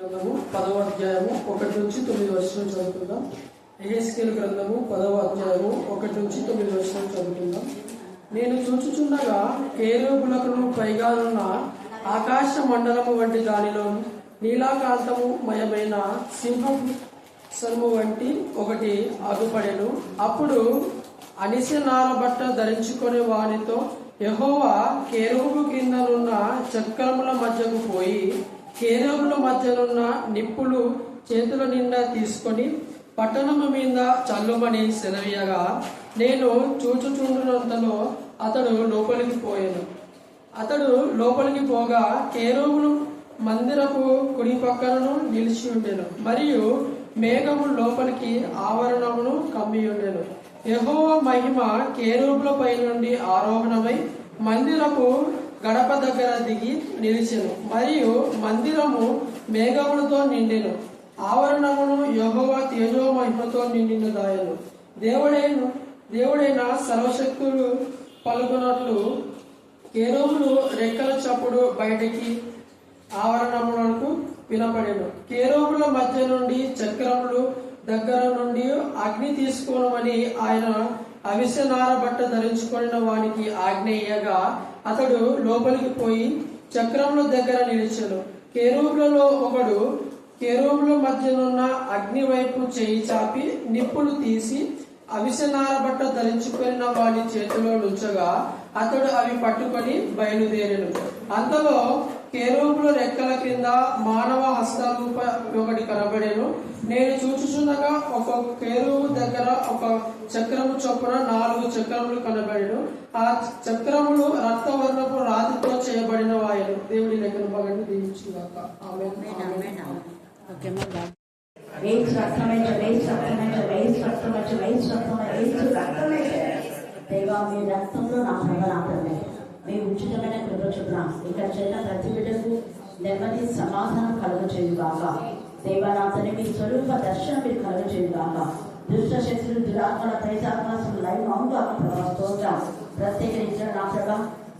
గ్రంథము 10వ అధ్యాయము 1 నుంచి 9 వచనం చదువుకుందాం. యెహెజ్కేలు గ్రంథము 10వ అధ్యాయము 1 నుంచి 9 వచనం చదువుకుందాం. నేను చూచుచుండగా కేరూబులకును పైగానున్న ఆకాశ మండలము వంటి దానిలో నీలాకాంతము మయమైన సింహపు సరుము వంటి ఒకటి ఆగుపడెను. అప్పుడు అనిసె నారబట్ట ధరించుకునే వానితో, యెహోవా కేరూబు కిందనున్న చక్రముల మధ్యకు పోయి కేరూబుల మధ్యనున్న నిప్పులు చేతుల నిండా తీసుకొని పట్టణము మీద చల్లుమని సెలవీయగా, నేను చూచుచుండునంతలో అతడు లోపలికి పోయాను. అతడు లోపలికి పోగా కేరూబులు మందిరపు కుడి పక్కనను నిలిచి ఉండెను, మరియు మేఘము లోపలికి ఆవరణమును కమ్మి ఉండెను. యెహోవా మహిమ కేరూబుల పై నుండి ఆరోహణమై మందిరపు గడప దగ్గర దిగి నిలిచెను, మరియు మందిరము మేఘములతో నిండెను. ఆవరణమును యెహోవా తేజో మహిమతో నిండినదాయను. దేవుడైన సర్వశక్తులు పలుకున్నట్లు కేరూబులు రెక్కల చప్పుడు బయటికి ఆవరణములకు వినపడెను. కేరూబుల మధ్య నుండి చక్రములు దగ్గర నుండి అగ్ని తీసుకోనమని ఆయన అవిసె నారబట్ట ధరించుకున్న వానికి ఆజ్ఞేయగా, అతడు లోపలికి పోయి చక్రముల దగ్గర నిలిచెను. కేరూబులలో ఒకడు కేరూబుల మధ్యనున్న అగ్ని వైపు చేయి చాపి నిప్పులు తీసి అవిసె నారబట్ట ధరించుకున్న వాని చేతిలో నుంచగా, అతడు అవి పట్టుకొని బయలుదేరెను. అంతలో కేరూబుల రెక్కల క్రింద మానవ హస్తరూప ఒకటి కనబడెను. నేను చూచుచుండగా ఒక కేరూబు దగ్గర ఒక చక్రము చొప్పున 4 చక్రములు కనబడెను. ఆ చక్రములు రక్తవర్ణపు రాతితో చేయబడిన వాయను. దేవుడి లెక్కన బాగా దీవించుగాక. ఆమేన్. దేవా, మీ రక్తంలో నా ప్రభావం మీ ఉచితమైన కృప చొప్పున ఇక్కడ చేరిన ప్రతి బిడ్డకు నెమ్మది సమాధానం కలుగ చేయుగాక. దేవానాథని మీ స్వరూప దర్శనం మీరు కలుగ చేయుగాక. దుష్ట శక్తులు, దురాత్మల, ప్రేతాత్మలు లైవంగా స్తోత్రం ప్రత్యేకించిన నా ప్రభ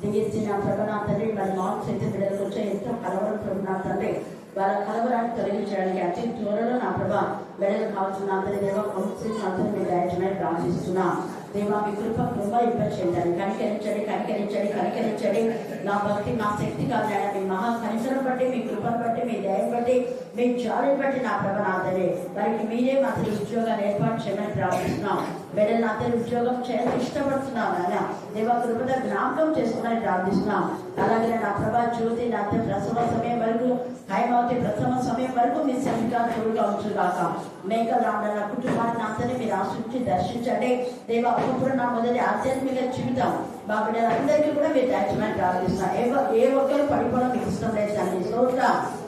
దిగిచ్చిన ప్రభ నా తండ్రి, మరి మాకు శక్తి బిడ్డలకు వచ్చే ఎంతో కలవరం ప్రభు నా తండ్రి, వాళ్ళ కలవరాన్ని తొలగించడానికి అతి త్వరలో నా ప్రభ బిడ్డలు కావాల్సిన అందరి దేవ కౌన్సిలింగ్ అందరూ మీ దయచమని ప్రార్థిస్తున్నా. దేవా, మీ కృప ఇవ్వచేయండి. కనికరించండి. నా భక్తి, నా శక్తి కాదు, మీ మహా కనికరం బట్టి, మీ కృపను బట్టి, మీ దయం బట్టి, మీ జాలిని బట్టి నా ప్రభ నాథనే వారికి మీరే మాత్రం ఉద్యోగాలు ఏర్పాటు చేయమని ప్రార్థిస్తున్నాం. బిడ్డలు నా తల్లి ఉద్యోగం చేయాలని ఇష్టపడుతున్నాం నాయన. దేవా, కృపద జ్ఞాపకం చేసుకోమని ప్రార్థిస్తున్నాం. అలాగే నా ప్రభా జ్యోతి నా ప్రసవ సమయం వరకు, హైమావతి ప్రసవ సమయం వరకు మీ సన్నిధిగా తోడుగా ఉంచుగాక. మేకలు రావడం నా కుటుంబాన్ని అంతని మీరు ఆశించి దర్శించండి. దేవా, అప్పుడు నా మొదటి ఆధ్యాత్మిక జీవితం మా బిడ్డలందరికీ కూడా మీరు దయచమని ప్రార్థిస్తున్నాం. ఏ ఒక్కరు పడిపోవడం మీకు ఇష్టం లేదు తండ్రి. స్తోత్ర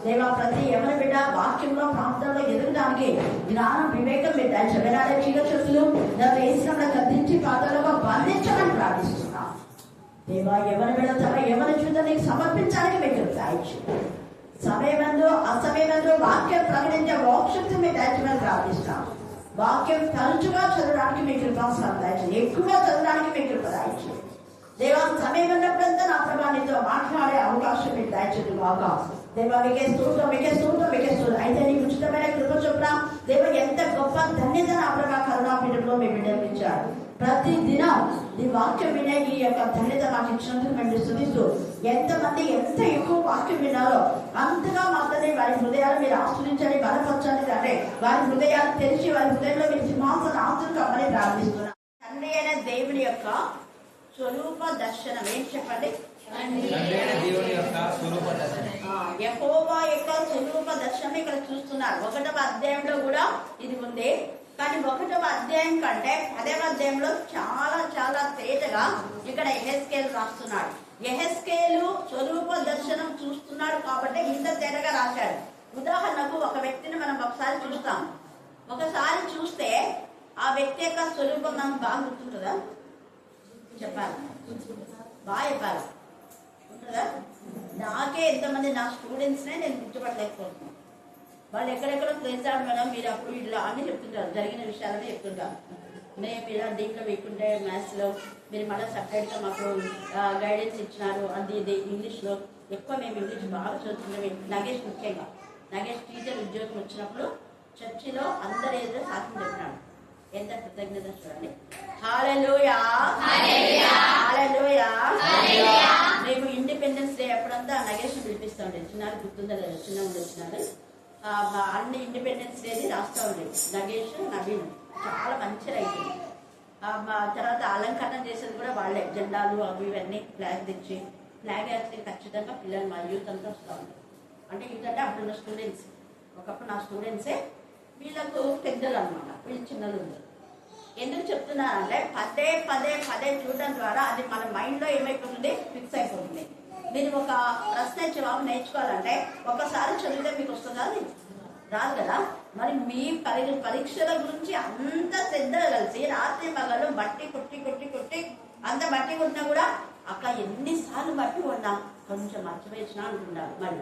దేవా, ప్రతి ఎవరి బిడ్డ వాక్యంలో ప్రాంతంలో ఎదుగుదానికి జ్ఞానం, వివేకం మీరు దయచమని చీకశక్తులు నన్ను వేసిన గద్దించి పాత్రలుగా బంధించమని ప్రార్థిస్తున్నాం. దేవా, ఎవరి బిడ్డ తమ ఎవరి జీవితం నీకు సమర్పించడానికి మీకు దాయిచ్చు. సమయమందు అసమయమందు వాక్యం ప్రకటించే మోక్షక్తి మీరు దయచమని ప్రార్థిస్తున్నాం. వాక్యం తరచుగా చదవడానికి మీ కృప సందాయించండి. ఎక్కువగా చదవడానికి మీ కృప దాయించండి. దేవా, సమయం ఉన్నప్పుడంతా నా ప్రభానితో మాట్లాడే అవకాశం మీకు దాయించండి బాగా. దేవా, మీకే స్తోత్రం. అయితే నీకు ఉచితమైన కృప చొప్పున దేవ ఎంత గొప్ప ధన్యత నా ప్రభా కరుణాపీఠంలో మీ బిడ్డలు ఇచ్చారు. ప్రతి దినం ఈ వాక్యం వినే ఈ యొక్క ధన్యత మాకు ఇచ్చినందుకు మేము స్తుతిస్తూ, ఎంతమంది ఎంత ఎక్కువ వాక్యం విన్నారో అంతగా మాత్రమే వారి హృదయాలు మీరు ఆశ్రయించండి, బలపరచండి. అంటే వారి హృదయాలు తెరిచి వారి హృదయంలో మీరు సింహాసన ఆస్తులు కమ్మని ప్రార్థిస్తున్నాం. తండ్రి అయిన దేవుని యొక్క స్వరూప దర్శనం ఏం చెప్పండి? యెహోవా యొక్క స్వరూప దర్శనం ఇక్కడ చూస్తున్నారు. 1వ అధ్యాయంలో కూడా ఇది ఉంది, కానీ 1వ అధ్యాయం కంటే 10వ అధ్యాయంలో చాలా చాలా తేటగా ఇక్కడ యెహెజ్కేలు రాస్తున్నాడు. యెహెజ్కేలు స్వరూప దర్శనం చూస్తున్నాడు కాబట్టి ఇంత తేటగా రాశాడు. ఉదాహరణకు ఒక వ్యక్తిని మనం ఒకసారి చూస్తాం. ఒకసారి చూస్తే ఆ వ్యక్తి యొక్క స్వరూపం నాకు బాగా గుర్తుంటుందా? చెప్పాలి, బాగా చెప్పాలి, ఉంటుందా? నాకే ఎంతమంది నా స్టూడెంట్స్నే నేను గుర్తుపట్టలేకపోతున్నాను. వాళ్ళు ఎక్కడెక్కడో తెలుసాడు మేడం, మీరు అప్పుడు ఇట్లా అని చెప్తుంటారు, జరిగిన విషయాలని చెప్తుంటారు. మేము ఇలా దీంట్లో వీకుంటే మ్యాథ్స్లో మీరు మళ్ళీ సపరేట్గా మాకు గైడెన్స్ ఇచ్చినారు, అది ఇది ఇంగ్లీష్లో ఎక్కువ మేము ఇంగ్లీష్ బాగా చదువుతున్నాం, నగేష్ ముఖ్యంగా నగేష్ టీచర్ ఉద్యోగం వచ్చినప్పుడు చర్చిలో అందరి ఎదురు సాక్ష్యం చెప్పినాడు. ఎంత కృతజ్ఞత చూడండి. హల్లెలూయా, హల్లెలూయా. రేపు ఇండిపెండెన్స్ డే అప్పుడంతా నగేష్ పిలిపిస్తూ ఉండేది. చిన్నారు గుర్తుందా లేదా? చిన్న వచ్చినారు అన్ని ఇండిపెండెన్స్ డేది రాస్తూ ఉండేది నగేష్, నవీన్. చాలా మంచి రైతు. తర్వాత అలంకరణ చేసేది కూడా వాళ్ళే. జెండాలు అవి ఇవన్నీ ఫ్లాగ్ తెచ్చి ఫ్లాగ్ వేస్తే ఖచ్చితంగా పిల్లలు మా యూత్ అంతా వస్తూ ఉంటారు. అంటే యూత్ అంటే అప్పుడున్న స్టూడెంట్స్. ఒకప్పుడు నా స్టూడెంట్సే వీళ్ళకు పెద్దలు అనమాట, వీళ్ళు చిన్నలు ఉన్నారు. ఎందుకు చెప్తున్నానంటే పదే పదే పదే చూడడం ద్వారా అది మన మైండ్లో ఏమైపోతుంది, ఫిక్స్ అయిపోతుంది. మీరు ఒక ప్రశ్న జవాబు నేర్చుకోవాలంటే ఒకసారి చదివితే మీకు వస్తుందా? అది రాదు కదా. మరి మీ పరీక్షల గురించి అంత శ్రద్ధ కలిసి రాత్రి పగలు బట్టి కొట్టి కొట్టి కొట్టి అంత బట్టి కొట్టినా కూడా అక్క ఎన్నిసార్లు బట్టి కొన్నా కొంచెం మర్చిపోయినా అంటున్నారు. మరి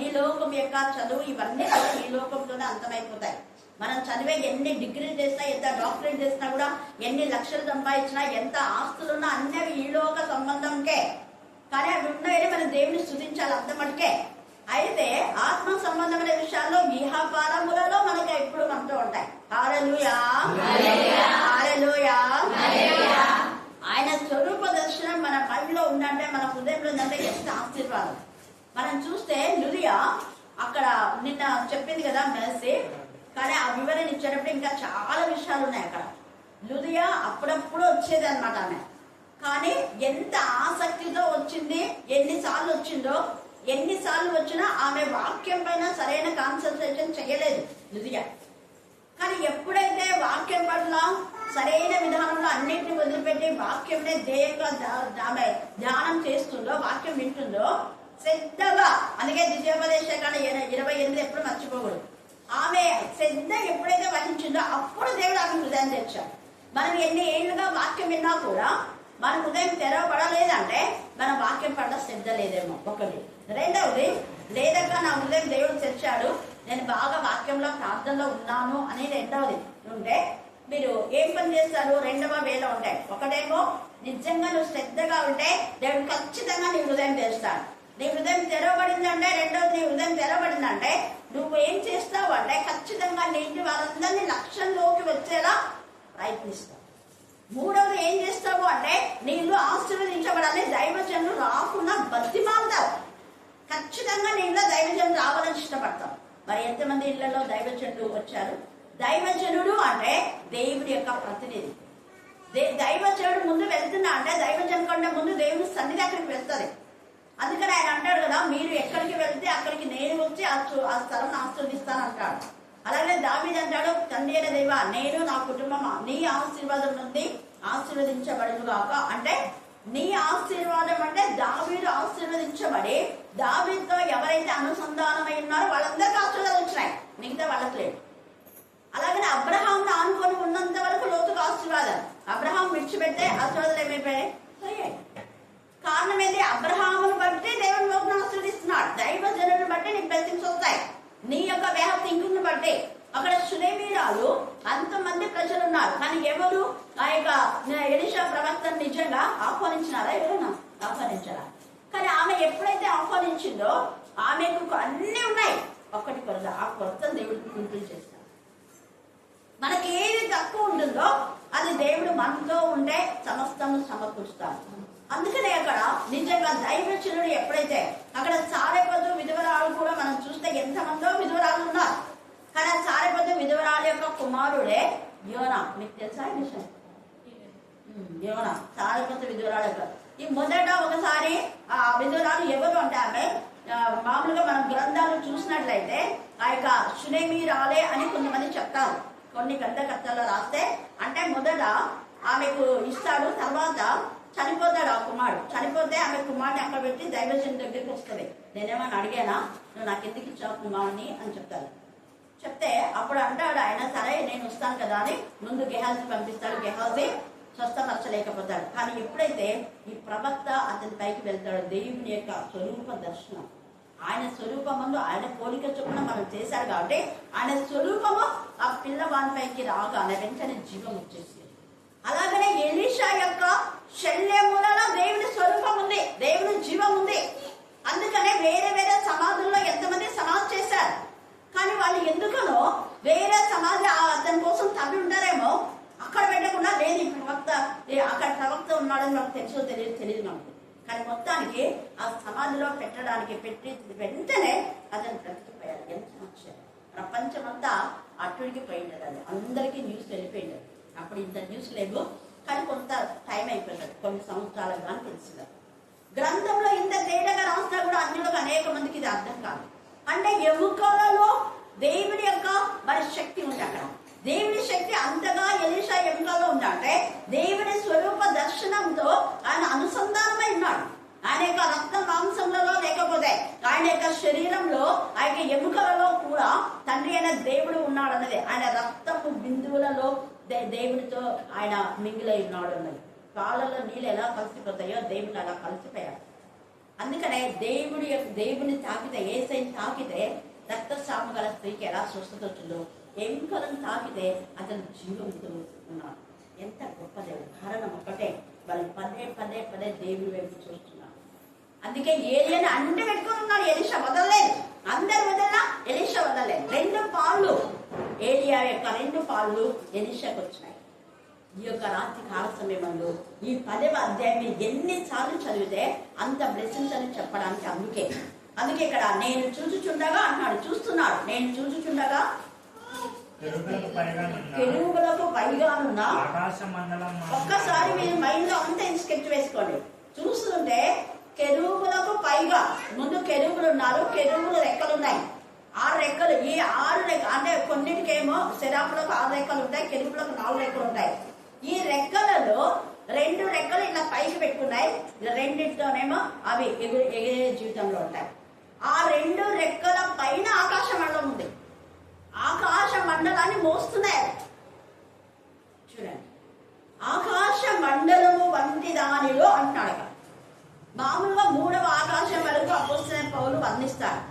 ఈ లోకం యొక్క చదువు ఇవన్నీ కూడా ఈ లోకంతోనే అంతమైపోతాయి. మనం చదివే ఎన్ని డిగ్రీలు చేసినా, ఎంత డాక్టరేట్ చేసినా కూడా, ఎన్ని లక్షలు సంపాదించినా, ఎంత ఆస్తులున్నా అన్నీ ఈ లోక సంబంధంకే. కానీ అవి ఉన్నాయని మనం దేవుని స్తుతించాలి అంత మటుకే. అయితే ఆత్మ సంబంధమైన విషయాల్లో ఇహపరములలో మనకి ఎప్పుడు మనతో ఉంటాయి. హల్లెలూయా, హల్లెలూయా. ఆయన స్వరూప దర్శనం మన మైండ్లో ఉందంటే, మన హృదయంలో ఉందంటే ఎంత ఆశీర్వాదం. మనం చూస్తే లుదియా అక్కడ నిన్న చెప్పింది కదా మెర్సీ, కానీ ఆ వివరణ ఇచ్చేటప్పుడు ఇంకా చాలా విషయాలు ఉన్నాయి అక్కడ. లుదియా అప్పుడప్పుడు వచ్చేది అనమాట ఆమె. కానీ ఎంత ఆసక్తితో వచ్చింది, ఎన్నిసార్లు వచ్చిందో, ఎన్నిసార్లు వచ్చినా ఆమె వాక్యం పైన సరైన కాన్సన్ట్రేషన్ చేయలేదు లుదియా. కానీ ఎప్పుడైతే వాక్యం పట్ల సరైన విధానంలో అన్నింటినీ వదిలిపెట్టి వాక్యంనే ధ్యేయంగా ఆమె ధ్యానం చేస్తుందో, వాక్యం వింటుందో శ్రద్ధగా, అందుకే ద్వితీయోపదేశకాండ 28 ఎప్పుడు మర్చిపోకూడదు. ఆమె శ్రద్ధ ఎప్పుడైతే వహించిందో అప్పుడు దేవుడు ఆమె హృదయం తెచ్చాడు. మనం ఎన్ని ఏళ్ళుగా వాక్యం విన్నా కూడా మన హృదయం తెరవబడలేదంటే మన వాక్యం పట్ల శ్రద్ధ లేదేమో ఒకటి. రెండవది, లేదక్క నా హృదయం దేవుడు తెచ్చాడు, నేను బాగా వాక్యంలో ప్రార్థనలో ఉన్నాను అని రెండవది ఉంటే మీరు ఏం పని చేస్తారు? రెండవ వేలో ఉంటాయి. ఒకటేమో నిజంగా నువ్వు శ్రద్ధగా ఉంటే దేవుడు ఖచ్చితంగా నీ హృదయం తెరుస్తాడు. నీ హృదయం తెరవబడిందంటే, రెండవది నీ హృదయం తెరవబడిందంటే నువ్వు ఏం చేస్తావు అంటే ఖచ్చితంగా నీటి వాళ్ళందరినీ లక్ష్యంలోకి వచ్చేలా ప్రయత్నిస్తావు. మూడవది ఏం చేస్తావు అంటే నీళ్ళు ఆశీర్వదించబడాలి, దైవజనులు రాకుండా బతిమాలుతావు. ఖచ్చితంగా నీళ్ళలో దైవజనులు రావాలని ఇష్టపడతావు. మరి ఎంతమంది ఇళ్లలో దైవజనులు వచ్చారు? దైవజనుడు అంటే దేవుడి యొక్క ప్రతినిధి. దైవజనుడు ముందు వెళ్తున్నా అంటే దైవజను కంటే ముందు దేవుని సన్నిధి అక్కడికి వెళ్తుంది. అందుకని ఆయన అంటాడు కదా, మీరు ఎక్కడికి వెళ్తే అక్కడికి నేను వచ్చి ఆ స్థలం ఆశీర్వదిస్తాను అంటాడు. అలాగే దావీదు అంటాడు, తండ్రి అయిన దేవా నేను నా కుటుంబం నీ ఆశీర్వాదం నుండి ఆశీర్వదించబడును గాక. అంటే నీ ఆశీర్వాదం అంటే దావీదు ఆశీర్వదించబడి దావీదుతో ఎవరైతే అనుసంధానమై ఉన్నారో వాళ్ళందరికీ ఆశీర్వాదం వచ్చినాయి, మిగతా వాళ్ళకి లేదు. అలాగనే అబ్రహాం ఆనుకొని ఉన్నంత వరకు లోతుగా ఆశీర్వాదం. అబ్రహాం విడిచిపెడితే ఆశీర్వాదాలు ఏమైపోయాయి? కారణం ఏంటి? అబ్రహామును బట్టి దేవుని లోకం ఆశీర్వదిస్తున్నాడు. దైవజనులను బట్టి నీకు బ్లెస్సింగ్స్ వస్తాయి. నీ యొక్క వే ఆఫ్ థింకింగ్ బట్టి. అక్కడ సునేమీరాలు అంతమంది ప్రజలు ఉన్నారు, కానీ ఎవరు ఆ యొక్క ఎలీషా ప్రవక్తను నిజంగా ఆహ్వానించినారా? ఎవరైనా ఆహ్వానించారా? కానీ ఆమె ఎప్పుడైతే ఆహ్వానించిందో ఆమెకు అన్ని ఉన్నాయి, ఒక్కటి కొరత. ఆ కొరతను దేవుడికి ఫుల్ఫిల్ చేస్తాడు. మనకి ఏది తక్కువ ఉంటుందో అది దేవుడు మనతో ఉంటే సమస్తము సమకూరుస్తాడు. అందుకనే అక్కడ నిజంగా దైవజనుడు ఎప్పుడైతే అక్కడ సారెపదు విధవరాలు కూడా మనం చూస్తే ఎంతమందో విధవరాలు ఉన్నారు, కానీ ఆ సారెపదు విధవరాలు యొక్క కుమారుడే యోనా. మీకు తెలుసా ఈ విషయం? యోనా సారెపదు విధవరాలు. ఈ మొదట ఒకసారి ఆ విధవరాలు ఎవరు అంటే ఆమె మామూలుగా మనం గ్రంథాలు చూసినట్లయితే ఆ యొక్క సునేమీరాలే అని కొంతమంది చెప్తారు. కొన్ని గ్రంథకర్తల్లో రాస్తే అంటే మొదట ఆమెకు ఇస్తాడు, తర్వాత చనిపోతాడు ఆ కుమారుడు. చనిపోతే ఆమె కుమారుని అక్కడ పెట్టి దైవజనుడి దగ్గరికి వస్తుంది. నేనేమని అడిగానా, నువ్వు నాకు ఎందుకు ఇచ్చావు కుమారుని అని చెప్తాడు. చెప్తే అప్పుడు అంటాడు ఆయన, సరే నేను వస్తాను కదా అని ముందు గెహాజీ పంపిస్తాడు. గెహాజీ స్వస్థపరచలేకపోతాడు. కానీ ఎప్పుడైతే ఈ ప్రవక్త అతని పైకి వెళ్తాడు, దేవుని యొక్క స్వరూప దర్శనం, ఆయన స్వరూపముందు ఆయన పోలిక చొప్పున మనం చేశాడు కాబట్టి ఆయన స్వరూపము ఆ పిల్లవాని పైకి రాగానే వెంటనే జీవం వచ్చేసి. అలాగనే ఎలీషా యొక్క శల్యములలో దేవుని స్వరూపం ఉంది, దేవుని జీవం ఉంది. అందుకనే వేరే వేరే సమాధుల్లో ఎంతమంది సమాధి చేశారు, కానీ ఎందుకనో వేరే సమాధి అతని కోసం తవ్వి ఉంటారేమో, అక్కడ పెట్టకుండా లేదు ఈ ప్రవక్త, అక్కడ ప్రవక్త ఉన్నాడని నాకు తెలుసో తెలియదు నాకు. కానీ మొత్తానికి ఆ సమాధిలో పెట్టడానికి పెట్టి వెంటనే అతను బ్రతికిపోయాడు. ఎంత ఆశ్చర్యం! ప్రపంచమంతా అట్టుడికి పోయింది, అది అందరికీ న్యూస్ వెళ్ళిపోయింది. అప్పుడు ఇంత న్యూస్ లేవు, కానీ కొంత టైం అయిపోయినది, కొన్ని సంవత్సరాలు కానీ తెలిసింది. గ్రంథంలో ఇంత తేటగా రాసినా కూడా అన్యులకు అనేక మందికి ఇది అర్థం కాదు. అంటే ఎముకలలో దేవుని యొక్క మరి శక్తి ఉంది. అక్కడ దేవుని శక్తి అంతగా ఎలీషా ఎముకలో ఉందంటే దేవుని స్వరూప దర్శనంతో ఆయన అనుసంధానమై ఉన్నాడు. ఆయన యొక్క రక్త మాంసంలో లేకపోతే ఆయన యొక్క శరీరంలో, ఆయన ఎముకలలో కూడా తండ్రి అయిన దేవుడు ఉన్నాడు అన్నది. ఆయన రక్తపు బిందువులలో దేవునితో ఆయన మింగిలై ఉన్నాడు అన్నది. పాలలో నీళ్ళు ఎలా కలిసిపోతాయో దేవుడు అలా కలిసిపోయాడు. అందుకనే దేవుని తాకితే, యేసయ్యని తాకితే రక్తస్రావం గల స్త్రీకి ఎలా స్వస్థత వచ్చిందో, ఎముకలను తాకితే అతను జీవంతో ఉన్నాడు. ఎంత గొప్ప దేవుడు! కారణం ఒకటే, వాళ్ళు పదే పదే పదే దేవుడి వైపు చూస్తున్నారు. అందుకే ఏలియాని అంటి పెట్టుకుని ఉన్నాడు. ఎలీషా వదలలేదు, అందరు వదలలా, ఎలీషా వదలలేదు. 2 పాళ్ళు ఏలియా యొక్క 2 పాళ్ళు ఎలీషాకు వచ్చినాయి. ఈ యొక్క రాత్రి కాల సమయంలో ఈ 10వ అధ్యాయం ఎన్నిసార్లు చదివితే అంత బ్లెస్సింగ్స్ అని చెప్పడానికి. అందుకే ఇక్కడ నేను చూచుచుండగా అన్నాడు, చూస్తున్నాడు. నేను చూచుచుండగా కెరూబులకు పైగానున్న ఒక్కసారి మీరు మైండ్ లో అంతా స్కెచ్ వేసుకోండి. చూస్తుంటే కెరూబులకు పైగా, ముందు కెరూబులు ఉన్నారు, కెరూబులు రెక్కలు ఉన్నాయి. 6 రెక్కలు. ఈ 6 రెక్కలు అంటే కొన్నిటికేమో శరాపులకు 6 రెక్కలు ఉంటాయి, కెరూబులకు 4 రెక్కలు ఉంటాయి. ఈ రెక్కలలో 2 రెక్కలు ఇట్లా పైకి పెట్టుకున్నాయి, 2తోనేమో అవి ఎగిరే జీవితంలో ఉంటాయి. ఆ 2 రెక్కల పైన ఆకాశ మండలం ఉంది. ఆకాశ మండలాన్ని మోస్తున్నాయి. చూడండి, ఆకాశ మండలము వంటి దానిలో అంటున్నాడు. మామూలుగా 3వ ఆకాశం వరకు అపోస్తలుడైన పౌలు వర్ణిస్తాడు.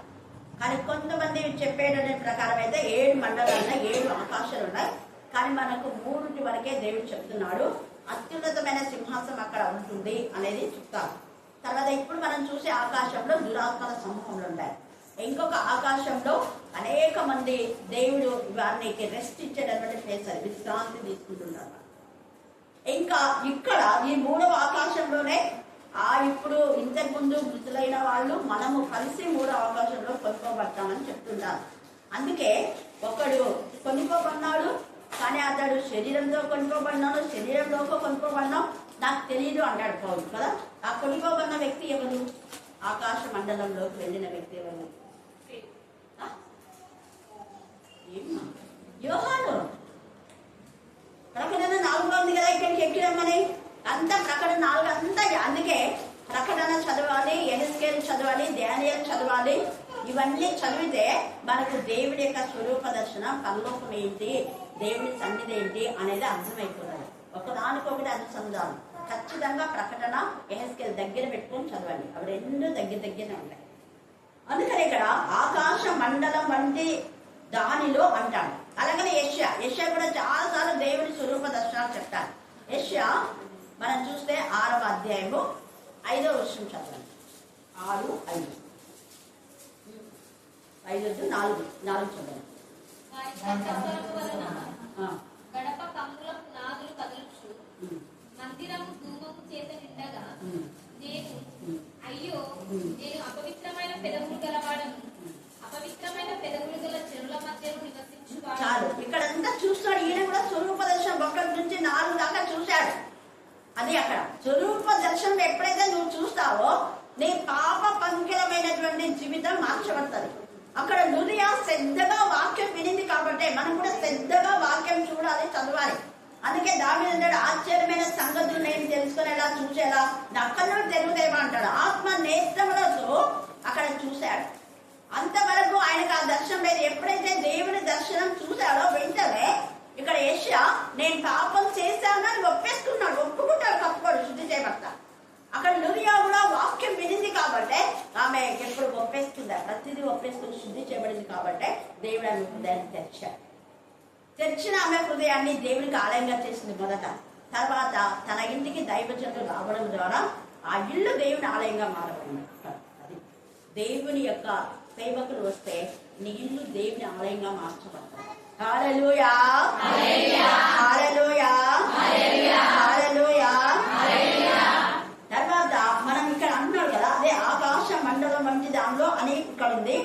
కానీ కొంతమంది చెప్పేట ప్రకారం అయితే 7 మండలాలు, 7 ఆకాశాలు ఉన్నాయి. కానీ మనకు 3 వరకే దేవుడు చెప్తున్నాడు. అత్యున్నతమైన సింహాసనం అక్కడ ఉంటుంది అనేది చెప్తారు. తర్వాత ఇప్పుడు మనం చూసే ఆకాశంలో దురాత్మల సమూహంలో ఉన్నాయి. ఇంకొక ఆకాశంలో అనేక మంది దేవుడు వారికి రెస్ట్ ఇచ్చేటటువంటి ప్లేస్, అది విశ్రాంతి తీసుకుంటున్నారు. ఇంకా ఇక్కడ ఈ 3వ ఆకాశంలోనే ఇప్పుడు ఇంతకు ముందు మృతులైన వాళ్ళు మనము కలిసి 3వ ఆకాశంలో కొనుక్కోబడతామని చెప్తుంటారు. అందుకే ఒకడు కొనుక్కోబడినాడు, కానీ అతడు శరీరంతో కొనుక్కోబడినాడు, శరీరంలోకి కొనుక్కోబడినాం నాకు తెలియదు అంటాడు పౌలు కదా. ఆ కొనుక్కోబడిన వ్యక్తి ఎవరు? ఆకాశ మండలంలోకి వెళ్ళిన వ్యక్తి ఎవరు? యోహాను. ప్రకటన 4 ఉంది కదా ఇక్కడికి ఎక్కిరమ్మని. అంతా ప్రకటన 4 అంతా. అందుకే ప్రకటన చదవాలి, యెహెజ్కేలు చదవాలి, దానియేలు చదవాలి. ఇవన్నీ చదివితే మనకు దేవుడి యొక్క స్వరూప దర్శనం, పరలోకం ఏంటి, దేవుడి సన్నిధి ఏంటి అనేది అర్థమైపోతుంది. ఒకదానికొకటి అనుసంధానం. ఖచ్చితంగా ప్రకటన, యెహెజ్కేలు దగ్గర పెట్టుకొని చదవండి. అవి 2 దగ్గరనే ఉంటాయి. అందుకని ఇక్కడ ఆకాశ మండలం వంటి దానిలో అంటాడు. అలాగనే యెషయా కూడా చాలాసార్లు దేవుడి స్వరూప దర్శనాలు చెప్తారు. యెషయా మనం చూస్తే 6వ అధ్యాయము 5వ వచనం చదవండి. 6, 5, 5 4 చదవండి. గడప కమ్ములకు నాగులు కదలుచు మందిరము ధూమము చేత నిండగా అయ్యో నేను అపవిత్రమైన పెదవులు గలవాడను, అపవిత్రమైన పెదవులు గల చెరువుల మధ్యలో నివసించువాడు. చాలు, ఇక్కడంతా చూస్తాడు. ఈయన కూడా స్వరూప దర్శనం 1 నుంచి 4 దాకా చూశాడు. అది అక్కడ స్వరూప దర్శనం ఎప్పుడైతే నువ్వు చూస్తావో నీ పాప పంకిలమైనటువంటి జీవితం మార్చబడుతుంది. అక్కడ లురియా శ్రద్ధగా వాక్యం వినింది కాబట్టి మనం కూడా శ్రద్ధగా వాక్యం చూడాలి, చదవాలి. అందుకే దావీదు అన్నాడు, ఆశ్చర్యమైన సంగతులు నేను తెలుసుకునేలా చూసేలా నా కన్నులు తెరుగుదేమో అంటాడు. ఆత్మ నేత్రములతో అక్కడ చూశాడు. అంతవరకు ఆయనకు ఆ దర్శనం లేదు. ఎప్పుడైతే దేవుని దర్శనం చూశాడో వెంటనే ఇక్కడ యెషయా నేను పాపం చేశానని ఒప్పుకుంటాడు, తప్పుకోడు, శుద్ధి చేయబడతా. అక్కడ లురియా కూడా వాక్యం వినింది కాబట్టి ఆమె ఎప్పుడు ఒప్పేస్తుందా, ప్రతిదీ ఒప్పేసుకుని శుద్ధి చేయబడింది కాబట్టి దేవుడు ఆమె హృదయాన్ని తెరిచిన ఆమె హృదయాన్ని దేవునికి ఆలయంగా చేసింది మొదట. తర్వాత తన ఇంటికి దైవజనులు రావడం ద్వారా ఆ ఇల్లు దేవుని ఆలయంగా మారబడింది. అది దేవుని యొక్క సేవకులు వస్తే నీళ్లు దేవుని ఆలయంగా మార్చబడతాయి. హల్లెలూయా, హల్లెలూయా, హల్లెలూయా. తర్వాత మనం ఇక్కడ అంటున్నాడు కదా, అదే ఆకాశ మండలం వంటి దానిలో అని ఇక్కడ ఉంది.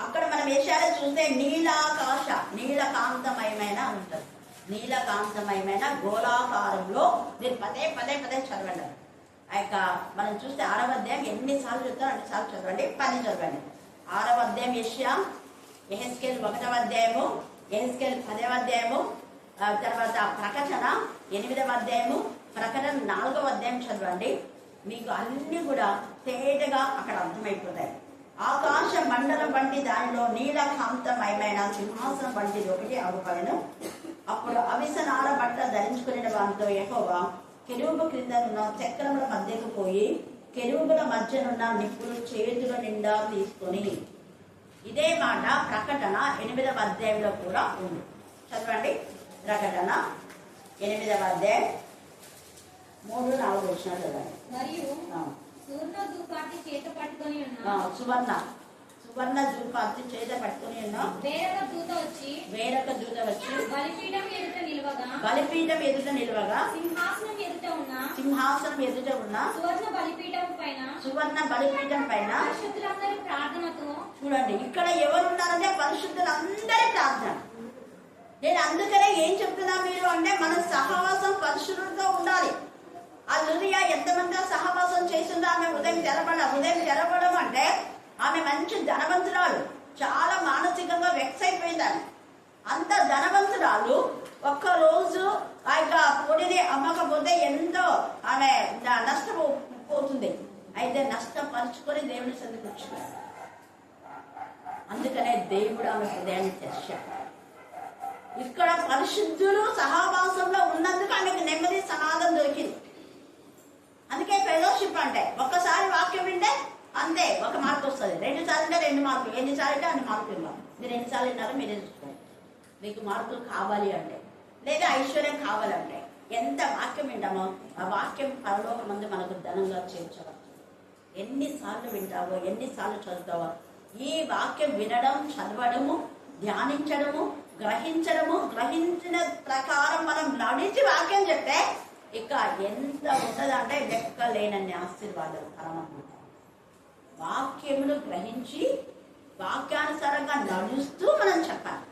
అక్కడ మనం వేషాలు చూస్తే నీలాకాశ, నీలకాంతమయమైన అని ఉంటుంది. నీలకాంతమయమైన గోళాకారంలో మీరు పదే పదే పదే చదవండి. ఆ యొక్క మనం చూస్తే 6వ అధ్యాయం ఎన్నిసార్లు చెప్తారో అన్నిసార్లు చదవండి. 10 చదవండి. 6వ అధ్యాయం యెషయా, యెహెజ్కేలు 1వ అధ్యాయము, యెహెజ్కేలు 10వ అధ్యాయము, తర్వాత ప్రకటన 8వ అధ్యాయము, ప్రకటన 4వ అధ్యాయం చదవండి. మీకు అన్ని కూడా తేటగా అక్కడ అర్థమైపోతాయి. ఆకాశ మండలం వంటి దానిలో నీలకాంతమయమైన సింహాసనం వంటిది ఒకటి అగుపడెను. అప్పుడు అవిసనార బట్ట ధరించుకునే వారితో యెహోవా కెరూబు క్రిందనున్న చక్రముల మధ్యకు పోయి కెరూబుల మధ్యనున్న నిప్పులు చేతుల నిండా తీసుకొని. ఇదే మాట ప్రకటన 8వ అధ్యాయంలో కూడా ఉంది. చదవండి. ప్రకటన 8వ అధ్యాయం 3-4 వచనాలు చదవండి. మరియు సువర్ణ ధూపార్తి చేత పట్టుకొని ఉన్న సువర్ణ ధూపార్తి చేత పట్టుకొని ఉన్న వేరొక దూత వచ్చి బలిపీఠం ఎదుట నిలవగా సింహాసనం ఎదుట ఉన్న సువర్ణ బలిపీఠం పైన పరిశుద్ధులందరి ప్రార్థనతో. చూడండి, ఇక్కడ ఎవరున్నారంటే పరిశుద్ధులందరి ప్రార్థన. నేను అందుకనే ఏం చెప్తున్నా మీరు అంటే మన సహవాసం పరిశుద్ధులతో ఉండాలి. ఆ లుదియా ఎంతమంది సహవాసం చేసిందో ఆమె ఉదయం తెరవడం అంటే ఆమె మంచి ధనవంతురాలు, చాలా మానసికంగా వెక్స్ అయిపోయింది. ఆమె అంత ధనవంతురాలు ఒక్కరోజు ఆ యొక్క పొడిని అమ్మకపోతే ఎంతో ఆమె నష్టపోతుంది. అయితే నష్టపరుచుకొని దేవుని సన్నిధికి వచ్చినాడు. అందుకనే దేవుడు ఆమె హృదయాన్ని తెరిచాడు. ఇక్కడ పరిశుద్ధులు సహవాసంలో ఉన్నందుకు ఆమెకు నెమ్మది సమాధానం దొరికింది. అందుకే ఫెలోషిప్ అంటే ఒక్కసారి వాక్యం వింటే అంతే 1 మార్కు వస్తుంది, 2 సార్లు అంటే 2 మార్కులు, ఎన్నిసార్లు అంటే అన్ని మార్కులు ఇవ్వాలి. మీరు ఎన్నిసార్లు విన్నారో మీరే చూసుకోండి. మీకు మార్కులు కావాలి అంటే, లేదా ఐశ్వర్యం కావాలంటే ఎంత వాక్యం వింటామో ఆ వాక్యం పరలోక ముందు మనకు ధనంగా చేర్చవచ్చు. ఎన్నిసార్లు వింటావో, ఎన్నిసార్లు చదువుతావో, ఈ వాక్యం వినడం, చదవడము, ధ్యానించడము, గ్రహించిన ప్రకారం మనం నడిచి వాక్యం చెప్తే ఇక ఎంత ఉంటుందంటే లెక్కలేనన్ని ఆశీర్వాదాలు పరమాత్మ. వాక్యములు గ్రహించి వాక్యానుసారంగా నడుస్తూ మనం చెప్పాలి.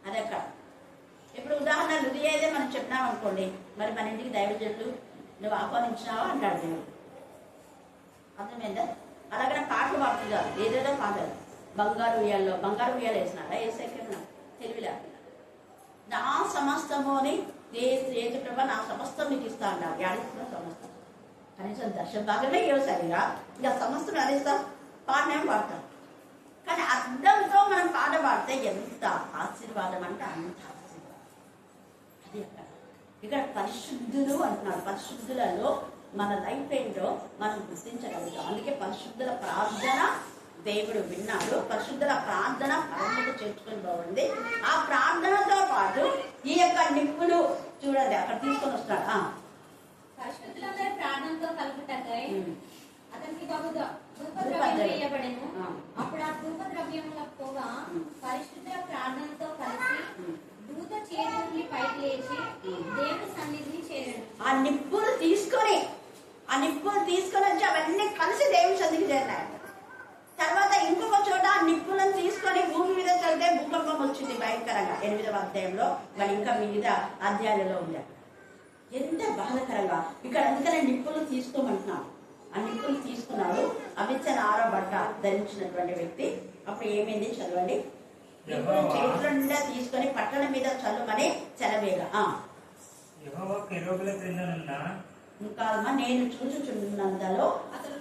అదెక్కడ ఇప్పుడు ఉదాహరణ లుదియా మనం చెప్పినాం అనుకోండి, మరి మన ఇంటికి దైవజనులు నువ్వు ఆహ్వానించినావా అంటాడు దేవుడు. అర్థమైందా? అలాగనే పాటలు పాడుతుందా, ఏదేదో పాటలు. బంగారు ఉయ్యాలు వేసినాడా ఏసైనా తెలివి లేకుండా. నా సమస్తము అని ఏసు ప్రభా నా సమస్తం నీకు ఇస్తా అన్నారు. యాడిస్తున్న సమస్తం కనీసం దర్శన భాగమే సరిగా ఇంకా సమస్తం యాడిస్తాం, పాటనేమో పాడతాం. కానీ అర్థంతో మనం పాట పాడితే ఎంత ఆశీర్వాదం అంటే అంత ఆశీర్వాదం. అది ఇక్కడ పరిశుద్ధులు అంటున్నారు. పరిశుద్ధులలో మన లైఫ్ ఏంటో మనం గుర్తించగలుగుతాం. అందుకే పరిశుద్ధుల ప్రార్థన దేవుడు విన్నాడు. పరిశుద్ధుల ప్రార్థన పరమకు చేర్చుకొని పోయింది. ఆ ప్రార్థనతో పాటు ఈ యొక్క నిప్పులు చూడండి అక్కడ తీసుకొని వస్తాడు. పరిశుద్ధులందరి ప్రార్థనతో కలుగుటకై అతనికి ధూపద్రవ్యం వేయబడెను. అప్పుడు ఆ ధూప ద్రవ్యముల పొగ పరిశుద్ధుల ప్రార్థనతో కలిసి దూత చేతుల్ని పైకి లేచి దేవుని సన్నిధిని చేరాడు. ఆ నిప్పులు తీసుకొని వచ్చి అవన్నీ కలిసి దేవుని సన్నిధికి చేరినాయి. తర్వాత ఇంకొక చోట నిప్పులను తీసుకొని భూమి మీద చదివితే భూకంపం వచ్చింది భయంకరంగా. 8వ అధ్యాయంలో మరి ఇంకా మిగతా అధ్యాయంలో ఉంది. ఎంత బాధాకరంగా ఇక్కడ. అందుకనే నిప్పులు తీసుకోమంటున్నాను. ఆ నిప్పులు తీసుకున్నాడు అవిసనార బట్ట ధరించినటువంటి వ్యక్తి. అప్పుడు ఏమైంది చదవండి. చేతుల నిండా తీసుకొని పట్టణం మీద చల్లుమని చెలవేగా. ఇంకా నేను చూచుచున్నంతలో అతడు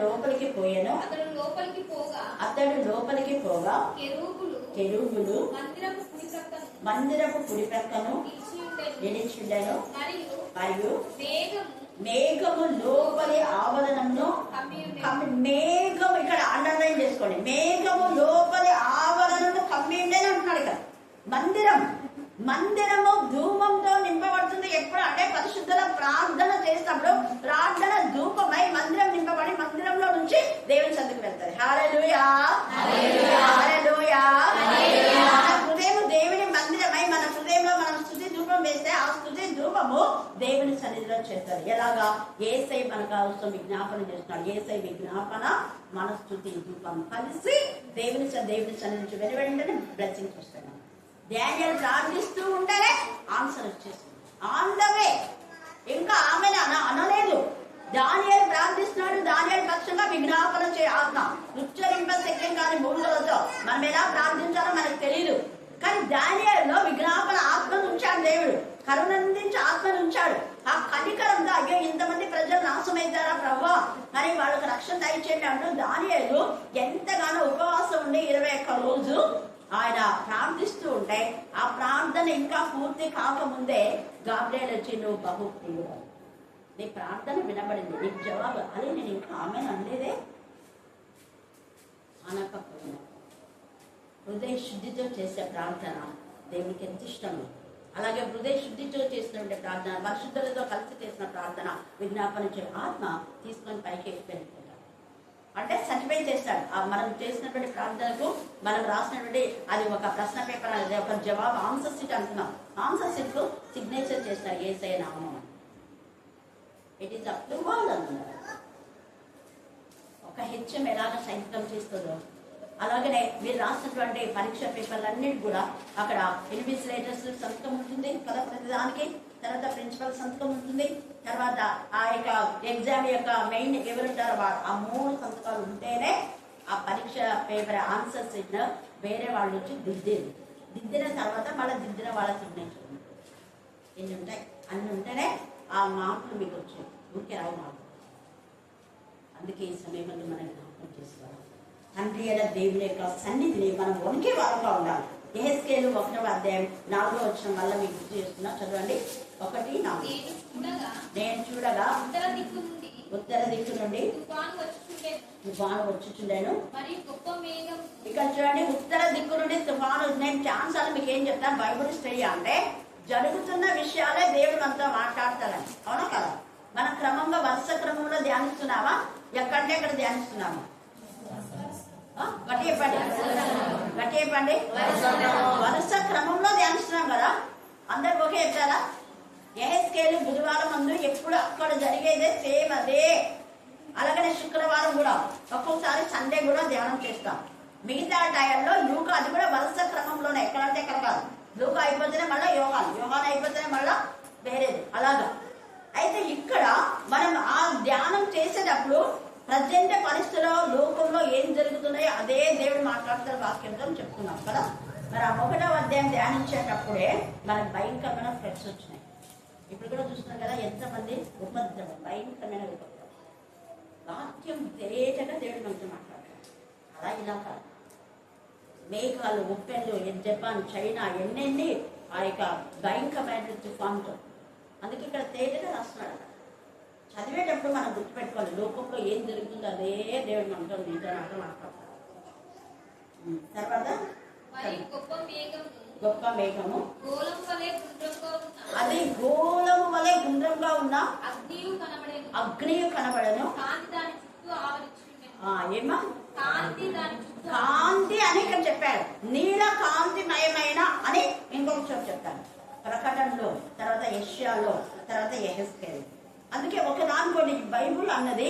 లోపలికి పోయాను. అతడు లోపలికి పోగా కెరూబులు మందిరపు కుడి ప్రక్కను నిలిచిండెను. మరియు మేఘము లోపలి ఆవరణను మేఘము, ఇక్కడ అండర్లైన్ చేసుకోండి, మేఘము లోపలి ఆవరణను కమ్మి ఉండేది అంటున్నాడు. ఇక్కడ మందిరము ధూమంతో నింపబడుతుంది. ఎప్పుడు అంటే పరిశుద్ధుల ప్రార్థన చేసినప్పుడు ప్రార్థన ధూపమై మందిరం నింపబడి మందిరంలో నుంచి దేవుని సన్నిధికి వెళ్తారు. హల్లెలూయా. చేస్తారు. ఎలాగా? యేసై మన కోసం విజ్ఞాపన చేస్తున్నాడు. యేసై విజ్ఞాపన, మన స్తుతి, ధూపం కలిసి దేవుని సన్నిధి నుంచి వెంటనే బ్లెస్సింగ్స్ వస్తాయి. డానియేల్ ప్రార్థిస్తూ ఉంటేనే ఆన్సర్ వచ్చేసింది. On the way. ఇంకా ఆమె అనలేదు. దానియేలు ప్రార్థిస్తున్నాడు. దానియేలు పక్షంగా విజ్ఞాపన ఆత్మ ఉచ్చరింప శక్యం కాని భూములతో మనం ఎలా ప్రార్థించాలో మనకు తెలియదు. కానీ దానియేలులో విజ్ఞాపన ఆత్మను ఉంచాడు దేవుడు. కరుణించి ఆత్మను ఉంచాడు. ఆ కనికరంతో అయ్యో ఇంతమంది ప్రజలు నాశమైతారా ప్రభువా, మరి వాళ్ళకి రక్షణ దయచేయండి అంటూ దానియేలు ఎంతగానో ఉపవాసం ఉండి 21 రోజు ఆయన ప్రార్థిస్తూ ఉంటే ఆ ప్రార్థన ఇంకా పూర్తి కాకముందే గాబ్రియేల్ వచ్చి నువ్వు బహుప్రియుడు, నీ ప్రార్థన వినబడింది, నీకు జవాబు. అదే నేను ఇంకా ఆమె అనలేదే అనకపోయినా. హృదయ శుద్ధితో చేసే ప్రార్థన దేవునికి ఎంత ఇష్టము. అలాగే హృదయ శుద్ధితో చేసినటువంటి ప్రార్థన, పరిశుద్ధులతో కలిసి చేసిన ప్రార్థన, విజ్ఞాపన ఆత్మ తీసుకొని పైకి వెళ్ళిపోతాడు. అంటే సర్టిఫై చేస్తాడు. మనం చేసినటువంటి ప్రార్థనకు మనం రాసినటువంటి అది ఒక ప్రశ్న పేపర్, అనేది ఒక జవాబు, ఆన్సర్ షీట్ అంటున్నాం. ఆన్సర్ షీట్ కు సిగ్నేచర్ చేస్తారు యేసయ్య నామం. It is up to God అన్నారు. ఒక హెచ్ఎం ఎలాగ సంతకం చేస్తుందో అలాగనే మీరు రాసినటువంటి పరీక్ష పేపర్లన్నిటి కూడా అక్కడ ఇన్విజిలేటర్స్ సంతకం ఉంటుంది కదా ప్రతిదానికి. తర్వాత ప్రిన్సిపల్ సంతకం ఉంటుంది. తర్వాత ఆ యొక్క ఎగ్జామ్ యొక్క మెయిన్ ఎవరుంటారో ఆ 3 సంతకాలు ఉంటేనే ఆ పరీక్ష పేపర్ ఆన్సర్ షీట్ వేరే వాళ్ళు వచ్చి దిద్దిన తర్వాత మళ్ళీ దిద్దిన వాళ్ళ సిగ్నేచర్ ఎన్ని ఉంటాయి అన్ని ఉంటేనే ఆ మార్కులు మీకు వచ్చాయి. ఊరికే రావు మార్కులు. అందుకే ఈ సమయంలో మనం జ్ఞాపకం చేసుకోవాలి. తండ్రి అయిన దేవుని యొక్క సన్నిధిని మనం వణికే వారంగా ఉండాలి. యెహెజ్కేలు 1వ అధ్యాయం 4వ వచనం వల్ల మీకు గుర్తు చేస్తున్నా, చదవండి. 1:4. నేను చూడగా ఉత్తర దిక్కు నుండి తుఫాను వచ్చుచుండెను. ఇక్కడ చూడండి, ఉత్తర దిక్కు నుండి తుఫాను. నేను ఛాన్సాలు మీకు ఏం చెప్తాను, బైబుల్ స్టడీ అంటే జరుగుతున్న విషయాలే దేవుడు మనతో మాట్లాడతాడని. అవునా కదా? మన క్రమంగా వరుస క్రమంలో ధ్యానిస్తున్నావా? ఎక్కడంటే ఎక్కడ ధ్యానిస్తున్నామా? గట్టి చెప్పండి. వరుస క్రమంలో ధ్యానిస్తున్నాం కదా. అందరికి ఒకే చెప్పారా? యెహెజ్కేలు బుధవారం ముందు ఎప్పుడు అక్కడ జరిగేదే సేమ్ అదే. అలాగనే శుక్రవారం కూడా, ఒక్కొక్కసారి సండే కూడా ధ్యానం చేస్తాం. మిగతా టైంలో లూకా, అది కూడా వరుస క్రమంలోనే, ఎక్కడంటే ఎక్కడ కాదు. లూకా అయిపోతేనే మళ్ళీ యోహాన్ అయిపోతేనే మళ్ళా వేరేది అలాగా. అయితే ఇక్కడ మనం ఆ ధ్యానం చేసేటప్పుడు ప్రజెంట్ పరిస్థితిలో లోకంలో ఏం జరుగుతున్నాయో అదే దేవుడు మాట్లాడుతారు వాక్యంతో చెప్తున్నాం కదా. మరి ఆ 1వ అధ్యాయం ధ్యానించేటప్పుడే మనకు భయంకరమైన ఫ్లడ్స్ వచ్చినాయి. ఇప్పుడు కూడా చూస్తున్నాం కదా, ఎంతమంది ఉపద్రవం, భయంకరమైన ఉపద్రవం. వాక్యం తేటగా దేవుడు మనతో మాట్లాడతారు. అలా ఇలా కాదు. మేఘాలు, ఉప్పెన్లు, జపాన్, చైనా ఎన్నెన్ని ఆ యొక్క భయంకరమైన తుఫాన్తో. అందుకే ఇక్కడ తేటగా రాస్తున్నాడు. చదివేటప్పుడు మనం గుర్తుపెట్టుకోవాలి, లోకంలో ఏం జరుగుతుందో అదే దేవుడు మనతో నీతో నాతో మాట్లాడతాడు. తర్వాత గొప్ప మేఘము, అది గోళము వలె గుండ్రంగా ఉన్న అగ్నియు కనబడను. ఏమా కాంతి అని ఇక్కడ చెప్పాడు. నీల కాంతిమయమైన అని ఇంకొక చోటు చెప్తాను ప్రకటనలో, తర్వాత యెషయాలో, తర్వాత యెహెజ్కేలు. అందుకే ఒకదానికోటి బైబుల్ అన్నది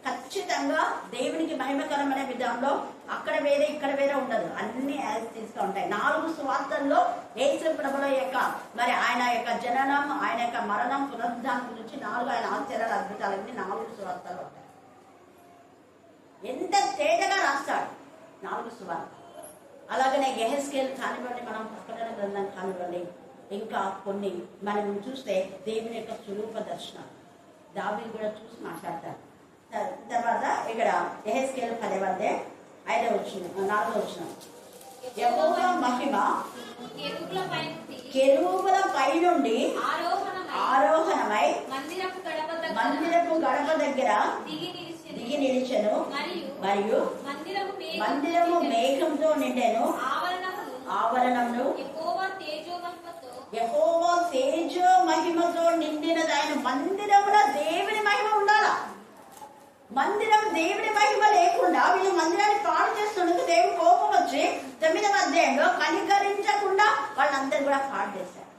ఖచ్చితంగా దేవునికి మహిమకరమైన విధానంలో అక్కడ వేరే ఇక్కడ వేరే ఉండదు. అన్ని తీసుకు ఉంటాయి. 4 సువార్తల్లో యేసు ప్రభుల యొక్క మరి ఆయన యొక్క జననం, ఆయన యొక్క మరణం, పునరుద్ధానం గురించి 4 ఆయన ఆశ్చర్యాలు, అద్భుతాలన్నీ 4 సువార్తలు ఉంటాయి. ఎంత తేటగా రాస్తాడు 4 సువార్త. అలాగనే యెహెజ్కేలు కానివ్వండి, మనం ప్రకటన గ్రంథం కానివ్వండి, ఇంకా కొన్ని మనం చూస్తే దేవుని యొక్క స్వరూప దర్శనం దావీదు కూడా చూసి మాట్లాడతారు. తర్వాత ఇక్కడ యెహెజ్కేలు 10వ అధ్యాయం 5వ వచనం 4వ వచనం, యెహోవా మహిమ కెరూబుల పై నుండి ఆరోహణమై మందిరపు గడప దగ్గర దిగి నిలిచెను. మరియు మందిరము మేఘంతో నిండెను. ఆవరణమును యెహోవా తేజో మహిమతో నిండినది. ఆయన మందిరంలో దేవుని మహిమ ఉండాలా. మందిరం దేవుని మహిమ లేకుండా వీళ్ళు మందిరాన్ని పాడు చేస్తున్నందుకు దేవుడు కోపం వచ్చి 9వ అధ్యాయంలో కనికరించకుండా వాళ్ళందరూ కూడా పాడు చేశారు.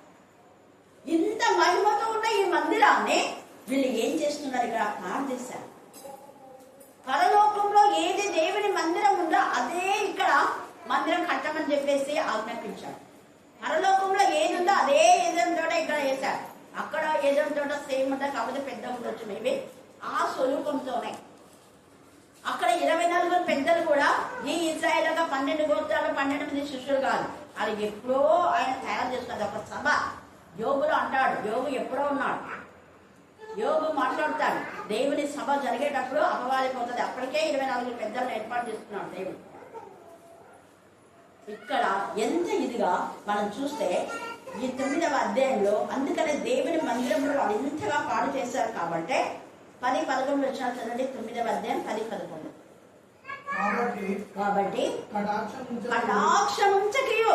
ఇంత మహిమతో ఉన్న ఈ మందిరాన్ని వీళ్ళు ఏం చేస్తున్నారు ఇక్కడ ప్రార్థిస్తారు. పరలోకంలో ఏది దేవుని మందిరం ఉందో అదే ఇక్కడ మందిరం కట్టమని చెప్పేసి ఆజ్ఞాపించాడు. పరలోకంలో ఏది ఉందో అదే ఏదైనా తోట ఇక్కడ వేశారు. అక్కడ ఏదైనా తోట సేమ్ ఉంటుంది, కాకపోతే పెద్ద ఉండొచ్చు మేబీ. ఆ స్వరూపంతోనే అక్కడ 24 పెద్దలు కూడా ఈ ఇజ్రాయేల్ 12 గోత్రాలు 12 మంది శిష్యులు కాదు. అది ఎప్పుడో ఆయన తయారు చేస్తున్నది ఒక సభ. యోగులో అంటాడు, యోగు ఎప్పుడో ఉన్నాడు, యోగు మాట్లాడతాడు. దేవుని సభ జరిగేటప్పుడు అపవాదిపోతుంది. అప్పటికే 24 పెద్దలను ఏర్పాటు చేస్తున్నాడు దేవుడు. ఇక్కడ ఎంత ఇదిగా మనం చూస్తే ఈ 9వ అధ్యాయంలో, అందుకనే దేవుని మందిరంలో వాళ్ళు ఇంతగా పాడు చేశారు కాబట్టి 10-11 వచ్చిన చదవండి. 9వ అధ్యాయం 10-11. కాబట్టి కటాక్షం ఉంచకయు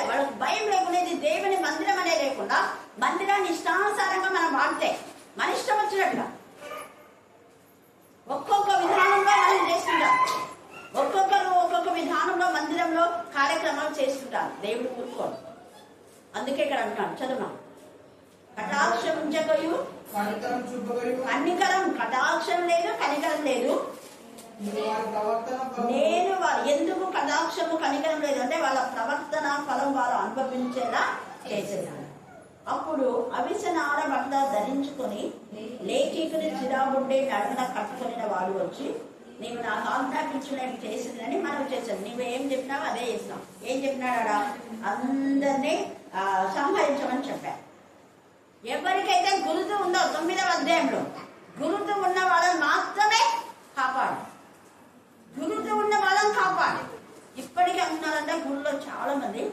వాళ్ళకు భయం లేకునేది దేవుని మందిరం అనే లేకుండా మందిరాన్ని ఇష్టానుసారంగా మనం వాడితే మన ఇష్టం వచ్చినట్టుగా ఒక్కొక్క విధానంలో మనం చేస్తుంటాం. ఒక్కొక్కరు ఒక్కొక్క విధానంలో మందిరంలో కార్యక్రమాలు చేస్తుంటారు. దేవుడు ఊరుకోడు. అందుకే ఇక్కడ అంటున్నాడు, చదువున్నాం. కటాక్షం ఉంచకయు కనికరం, కటాక్షం లేదు, కనికరం లేదు. నేను ఎందుకు కటాక్షము కనికరం లేదు అంటే వాళ్ళ ప్రవర్తన ఫలం వారు అనుభవించేలా చేసేదాన్ని. అప్పుడు అవిసనార బట్ట ధరించుకొని లేఖికుని చిరాబుండే నడుమున కట్టుకుని వాడు వచ్చి, నీవు నాకు ఆజ్ఞాపించినట్టు చేసిందని మనం చేశాను. నువ్వు ఏం చెప్పినావు అదే చేసినాం. ఏం చెప్పినాడా? అందరినీ సంహరించమని చెప్పాను. ఎవరికైతే గురుతు ఉందో 9వ అధ్యాయంలో గురుతు ఉన్న వాళ్ళని మాత్రమే కాపాడు. గురుతు ఉన్న వాళ్ళని కాపాడు. ఇప్పటికీ అంటున్నారంటే గుడిలో చాలా మంది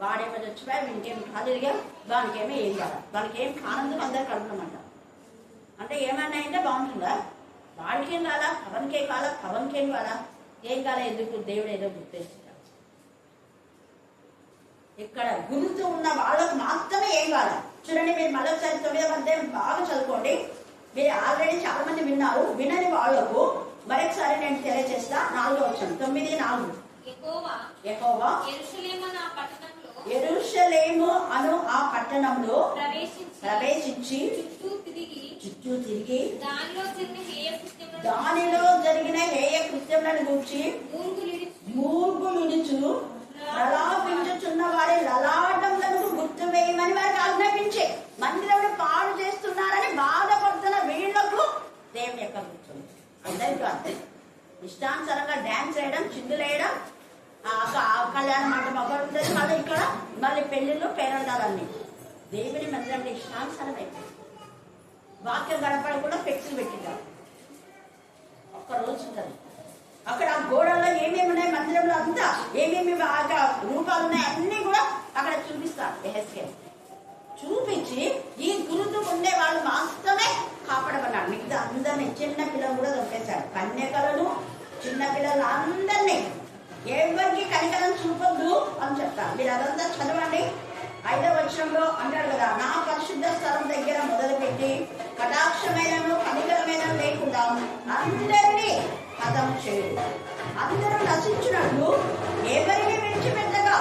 వాడేమో చచ్చిపోయా, వీనికేమి కాదుగా, వానికేమో ఏం కాదు, వానికి ఏం కానందుకు అందరు కడుపునమంట. అంటే ఏమన్నా అయితే బాగుంటుందా? వాడికేం కాదా, పవన్కేం కాదా, పవన్కేం కాదా, ఏం కాదా, ఎందుకు దేవుడు ఏదో గుర్తించాడు. ఇక్కడ గురుతు ఉన్న వాళ్ళకు మాత్రమే ఏం కాదా. చూడండి, మీరు మళ్ళొకసారి 9వ అధ్యాయం బాగా చదువుకోండి. మీరు ఆల్రెడీ చాలా మంది విన్నారు. వినని వాళ్లకు మరొకసారి నేను తెలియజేస్తా. 4వ వచనం 9:4. యెహోవా యెరూషలేము అను ఆ పట్టణంలో ప్రవేశించి చుట్టూ తిరిగి దానిలో జరిగిన హేయ కృత్యములను గూర్చి మూర్ఖులుడుచు ప్రలాపించుచున్న వారి లలాటములను గుర్తు వేయమని వారికి ఆజ్ఞాపించే. మందిరంలో పాడు చేస్తున్నారని బాధపడుతున్న వీళ్లకు దేవుని యొక్క గుర్తుంది. అందరికీ అంతే. ఇష్టానుసారంగా డాన్స్ వేయడం, చిందులేయడం, కళ్యాణ మండపం ఒకటి ఉంటుంది, మళ్ళీ ఇక్కడ మళ్ళీ పెళ్లిళ్ళు పేరడాలన్నీ. దేవుని మందిరంలో ఇష్టానుసారం అయిపోయింది. వాక్యం గడపడకుండా ఫ్లెక్సీలు పెట్టింటారు. ఒక్కరోజు ఉంటుంది. అక్కడ ఆ గోడల్లో ఏమేమి ఉన్నాయి, మందిరంలో అంతా ఏమేమి రూపాలు ఉన్నాయి అన్ని కూడా అక్కడ చూపిస్తారు. ఎహెస్కేల్ చూపించి ఈ గురుతు ఉండే వాళ్ళు మాత్రమే కాపాడబడ్డాడు. మిగతా అందరినీ, చిన్న పిల్లలు కూడా దొరికేశారు. కన్యకలను, చిన్న పిల్లలు అందరినీ, ఎవరికి కనికరం చూపొద్దు అని చెప్తారు. మీరు అదంతా చదవండి. 5వ వచనంలో అంటాడు కదా, నా పరిశుద్ధ స్థలం దగ్గర మొదలుపెట్టి కటాక్షమైన కనికరమైన లేకుండా అందరినీ హతం చేయు. అందరూ నశించినట్లు ఎవరిని విడిచిపెట్టగా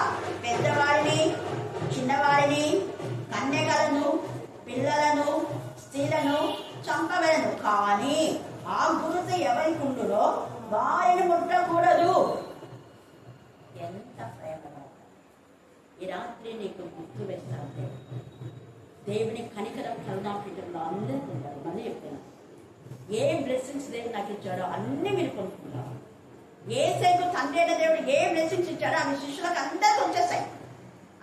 పెద్దవారిని, చిన్నవారిని, కన్యకలను, పిల్లలను, స్త్రీలను చంపవలను. కానీ ఆ గురుతు ఎవరికి ఉండునో వారిని ముట్టకూడదు. ఎంత ప్రేమగా ఈ రాత్రి నీకు గుర్తు వేస్తాను. దేవుని కనికరం కరుణాపీఠంలో అందరికీ ఉంటారు. మళ్ళీ చెప్తున్నాను, ఏ బ్లెస్సింగ్స్ దేవుడు నాకు ఇచ్చాడో అన్ని మీరు కొనుక్కుంటారు. ఏ సేపు తండ్రి అయిన దేవుడు ఏ బ్లెస్సింగ్స్ ఇచ్చాడో అవి శిష్యులకు అందరికీ వచ్చేసాయి.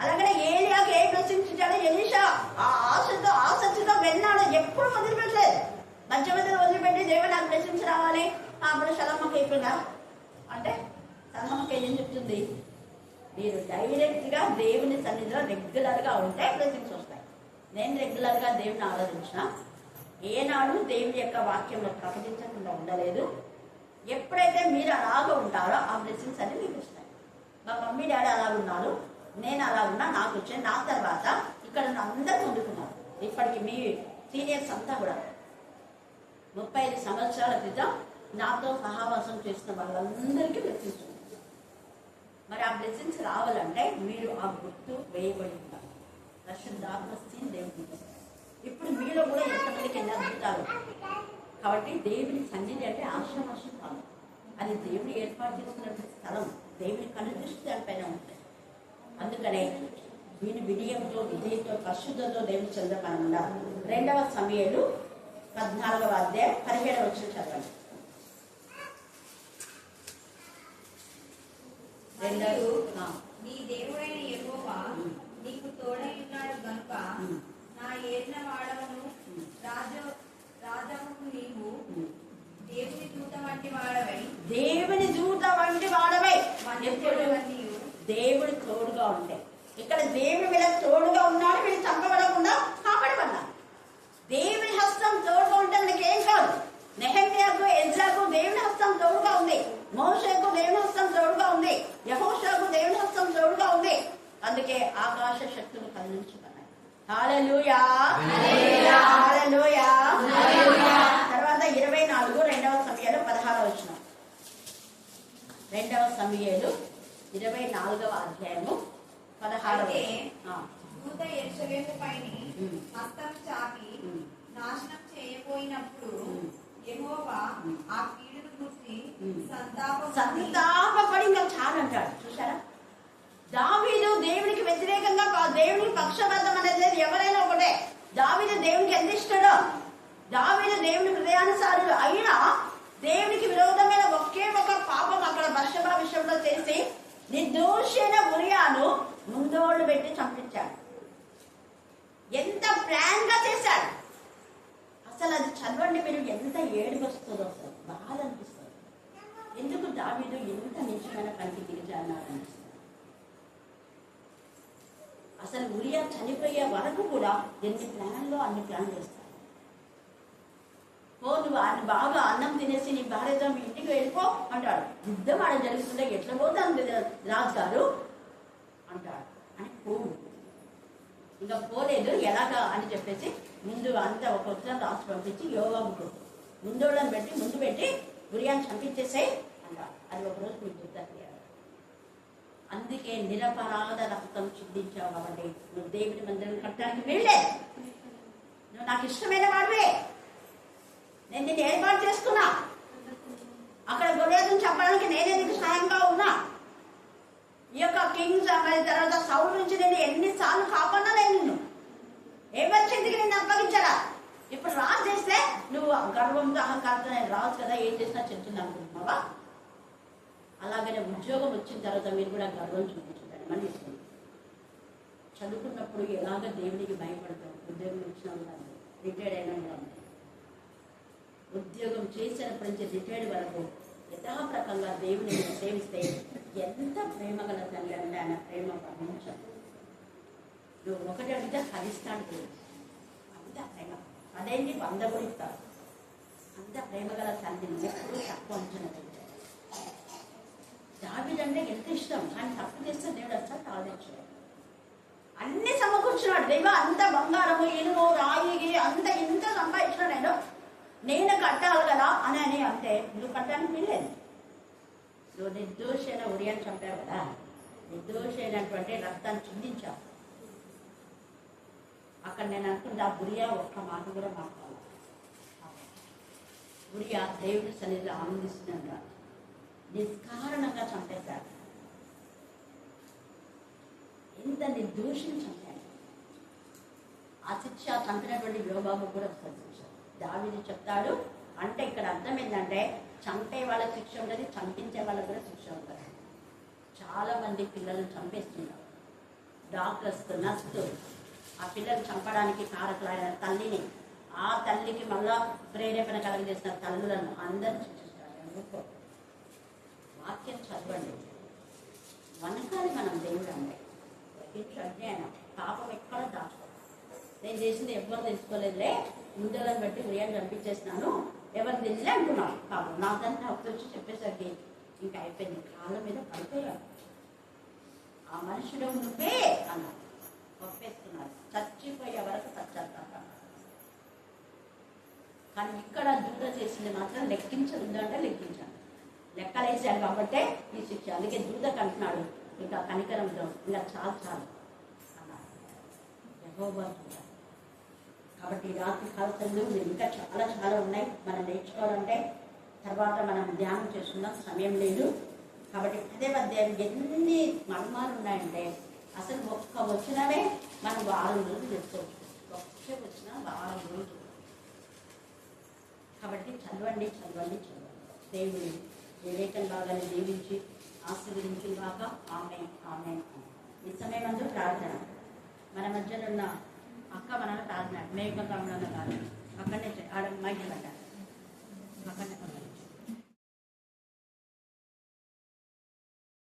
అలాగనే ఏలియాకు ఏ బ్లెస్సింగ్స్ ఇచ్చాడో ఎలీషా ఆ ఆసక్తితో వెళ్ళాడు. ఎప్పుడు వదిలిపెట్టలేదు. మధ్య మధ్యలో వదిలిపెట్టి దేవుడు నాకు బ్లెస్సింగ్స్ రావాలి. అప్పుడు సలమ్మకి అయిపోయిందా అంటే సలమ్మకి ఏం చెప్తుంది? మీరు డైరెక్ట్ గా దేవుని సన్నిధిలో రెగ్యులర్ గా ఉంటే బ్లెస్సింగ్స్ వస్తాయి. నేను రెగ్యులర్ గా దేవుని ఆరాధించిన ఏనాడు దేవుని యొక్క వాక్యంలో ప్రకటించకుండా ఉండలేదు. ఎప్పుడైతే మీరు అలాగా ఉంటారో ఆ బ్లెస్సింగ్స్ అన్ని మీకు వస్తాయి. మా మమ్మీ డాడీ అలా ఉన్నారు, నేను అలా ఉన్నా, నాకు వచ్చాను. నా తర్వాత ఇక్కడ అందరూ పొందుకున్నారు. ఇప్పటికి మీ సీనియర్స్ అంతా కూడా 35 సంవత్సరాల క్రితం నాతో సహవాసం చేసిన వాళ్ళందరికీ బ్లెస్సింగ్స్ ఉన్నాయి. మరి ఆ బ్లెస్సింగ్స్ రావాలంటే మీరు ఆ గుర్తు వేయబడి ఉంటారు. పరిశుద్ధాత్మ దేవుడు ఇప్పుడు మీలో కూడా ఎంతమందికి ఎన్ని అద్భుతాలు. కాబట్టి దేవుని సన్నిధి అంటే ఆశ్రమాశ్రం కాదు, అది దేవుని ఏర్పాటు చేసుకున్న స్థలం. దేవుని కనుదృష్టి దానిపైన ఉంటుంది. అందుకనే దీని వినయంతో విధేయతో పరిశుద్ధంతో దేవుని చెంద మనం ఉండాలి. 2వ సమూయేలు 14వ అధ్యాయం 17వ వచనం చదవండి. నీ దేవుడైన యెహోవా నీకు తోడై ఉన్నాడు గనుక నా ఏలిన వాడవను రాజముకు నీవు దేవుని దూత వంటి వాడవై ఎప్పుడు దేవుడు తోడుగా ఉంటే, ఇక్కడ దేవుడు వీళ్ళకి తోడుగా ఉన్నాడు. వీళ్ళు చంపబడకుండా కాపాడబడ్డారు. దేవుని హస్తం తోడుగా ఉంటే నీకేం కాదు. నెహెమ్యాకు, ఎజ్రాకు దేవుని హస్తం తోడుగా ఉంది. మోషేకు దేవుని హస్తం తోడుగా ఉంది. యెహోషువకు దేవుని హస్తం తోడుగా ఉంది. అందుకే ఆకాశ శక్తులు కదిలించబడ్డాయి. హల్లెలూయా, హల్లెలూయా. తర్వాత 24 2వ సమూయేలు 16వ వచనం. 2వ సమూయేలు 24వ అధ్యాయము 16వ. దూత యెరూషలేము పైన హస్తం చాపి నాశనం చేయబోయినప్పుడు యెహోవా ఆ కీడును గుర్తి సంతాపపడి ఇంకా చాలంటాడు. చూసారా, దావీదు దేవునికి వ్యతిరేకంగా, దేవునికి పక్షపాతం అనేది లేదు. ఎవరైనా ఒకటే. దావీదు దేవునికి ఎంత ఇష్టడో, దావీదు దేవుని హృదయానుసారుడు అయినా దేవునికి విరోధమైన ఒకే ఒక పాపం అక్కడ బత్షెబా విషయంలో చేసి నిర్దోషైన ఉరియాను ముందోళ్ళు పెట్టి చంపించాడు. ఎంత ప్లాన్ గా చేశాడు. అసలు అది చదవండి మీరు, ఎంత ఏడుపు వస్తుందో, అసలు బాధ అనిపిస్తుంది. ఎందుకు దావీదు ఎంత నిజమైన పనికి దిగజారినాడు అనిపిస్తుంది. అసలు ఉరియా చనిపోయే వరకు కూడా ఎన్ని ప్లాన్లో అన్ని ప్లాన్ చేస్తాడు. ఓ నువ్వు బాగా అన్నం తినేసి నీ భార్యతో మీ ఇంటికి వెళ్ళిపో అంటాడు. యుద్ధం ఆడ జరుగుతుంటే ఎట్లా పోతాను రాజు గారు అంటాడు. అని పోవు, ఇంకా పోలేదు ఎలాగా అని చెప్పేసి ముందు అంతా ఒక ఉత్తరం రాసి పంపించి యోవాబుకు ముందోళ్ళని పెట్టి ముందు పెట్టి ఉరియాని చంపించేసాయి అంటాడు. అది ఒకరోజు మీకు గుర్తు. అందుకే నిరపరాధ రక్తం చిందించావు కాబట్టి నువ్వు దేవుని మందిరం కట్టడానికి వీల్లేదు. నువ్వు నాకు ఇష్టమైన వాడివే, నేను నిన్ను ఏర్పాటు చేసుకున్నా. అక్కడ గొర్రెలను చెప్పడానికి నేనే నీకు సాయంగా ఉన్నా. ఈ యొక్క కింగ్స్ మరి తర్వాత సౌలు నుంచి నేను ఎన్నిసార్లు కాపాడినా నేను నిన్ను ఎవరి చేతికి నిన్ను అప్పగించారా. ఇప్పుడు రాజు చేస్తే నువ్వు గర్వంతో అహంకారంతో నేను రాజు కదా ఏం చేసినా చెప్తుంది అనుకుంటున్నావా. అలాగనే ఉద్యోగం వచ్చిన తర్వాత మీరు కూడా గర్వం చూపించారు. మళ్ళీ చదువుకున్నప్పుడు ఎలాగ దేవునికి భయపడతాం. ఉద్యోగం ఇచ్చిన ఉండాలి, రిటైర్డ్ అయినా ఉండాలి. ఉద్యోగం చేసినప్పటి నుంచి రిటైర్డ్ వరకు యథాప్రకంగా దేవుని సేవిస్తే ఎంత ప్రేమ గల తల్లి అంటే ఆయన ప్రేమ వర్ణించాలి. నువ్వు ఒకటి అడిగితే 10 ఇస్తాడు దేవుడు. అంత ప్రేమ, అదేంటి 100 కూడా ఇస్తారు. అంత ప్రేమ గల తల్లిని ఎప్పుడు తక్కువ అంచనా వేయలేదు. దావీదంటే ఎంత ఇష్టం, కానీ తప్పు చేస్తే దేవుడు అసలు తాళించాడు. అన్ని సమకూర్చున్నాడు. దేవ అంత బంగారము ఇనుము రాయి అంత ఇంత సంపాదించిన నేను కట్టాలి కదా అని అంటే నువ్వు కట్టడానికి వీల్లేదు. నువ్వు నిర్దోషైన ఉరియాన్ని చంపావు కదా, నిర్దోషైనటువంటి రక్తాన్ని చిందించావు. అక్కడ నేను అనుకుంటే ఆ ఉరియా ఒక్క మాట కూడా మాట్లాడాలి. ఉరియా దేవుని సన్నిధిలో ఆనందిస్తున్నాడు. నిష్కారణంగా చంపేశాడు. ఎంత నిర్దోషిని చంపాడు. ఆ శిక్ష చంపినటువంటి యోబాబు కూడా వస్తుంది. దావీదు చెప్తాడు. అంటే ఇక్కడ అర్థం ఏంటంటే చంపే వాళ్ళ శిక్ష ఉంటుంది, చంపించే వాళ్ళకి కూడా శిక్ష ఉంటుంది. చాలా మంది పిల్లలను చంపేస్తున్నారు. డాక్టర్స్, నర్సులు ఆ పిల్లలు చంపడానికి కారకులైన తల్లిని, ఆ తల్లికి మళ్ళా ప్రేరేపణ కలగజేసిన తల్లులను అందరినీ శిక్షిస్తారు. వాక్యం చదవండి. వనకాలి మనం దేవుడు అంటే అజ్ఞానం పాపం ఎక్కడ దాచుకో. నేను చేసింది ఎవరు తెలుసుకోలేదులే, ముందలను బట్టి ఉరియాన్ని చంపించేసినాను, ఎవరు తెలియలే అంటున్నాను. పాపం నాకంతా హక్కు వచ్చి చెప్పేసరికి ఇంకా అయిపోయింది. కాళ్ళ మీద పడిపోయాడు. ఆ మనుషుడు నువ్వే అన్నాడు. ఒప్పేస్తున్నారు. చచ్చిపోయే వరకు చచ్చేస్తాను. కానీ ఇక్కడ దూర చేసింది మాత్రం లెక్కించదుందంటే లెక్కించాను. లెక్కలేసాడు కాబట్టే ఈ శిక్ష. అందుకే దూదకు అంటున్నాడు ఇంకా కనికరంతో ఇంకా చాలు చాలు అన్నాడు. యెహోవా దూత కాబట్టి ఈ రాత్రి కాల చదువులు ఇంకా చాలా చాలా ఉన్నాయి మనం నేర్చుకోవాలంటే. తర్వాత మనం ధ్యానం చేసుకుందాం, సమయం లేదు. కాబట్టి అదే అధ్యాయం ఎన్ని మర్మాలు ఉన్నాయంటే అసలు ఒక్క వచ్చినవే మనం వారం రోజులు చేసుకోవచ్చు. ఒక్క వచ్చిన వారం రోజులు. కాబట్టి చదవండి చదవండి చదవండి. దేవుడు వివేకం బాగానే దీవించి ఆశీర్వదించి కాక ఆమె ఆమె. ఈ సమయం అంతా ప్రార్థన. మన మధ్యలో ఉన్న అక్క మనల్ని ప్రార్థన మేఘ కమలన్న గారు అక్కడనే ఆడ మైకి పడ్డారు.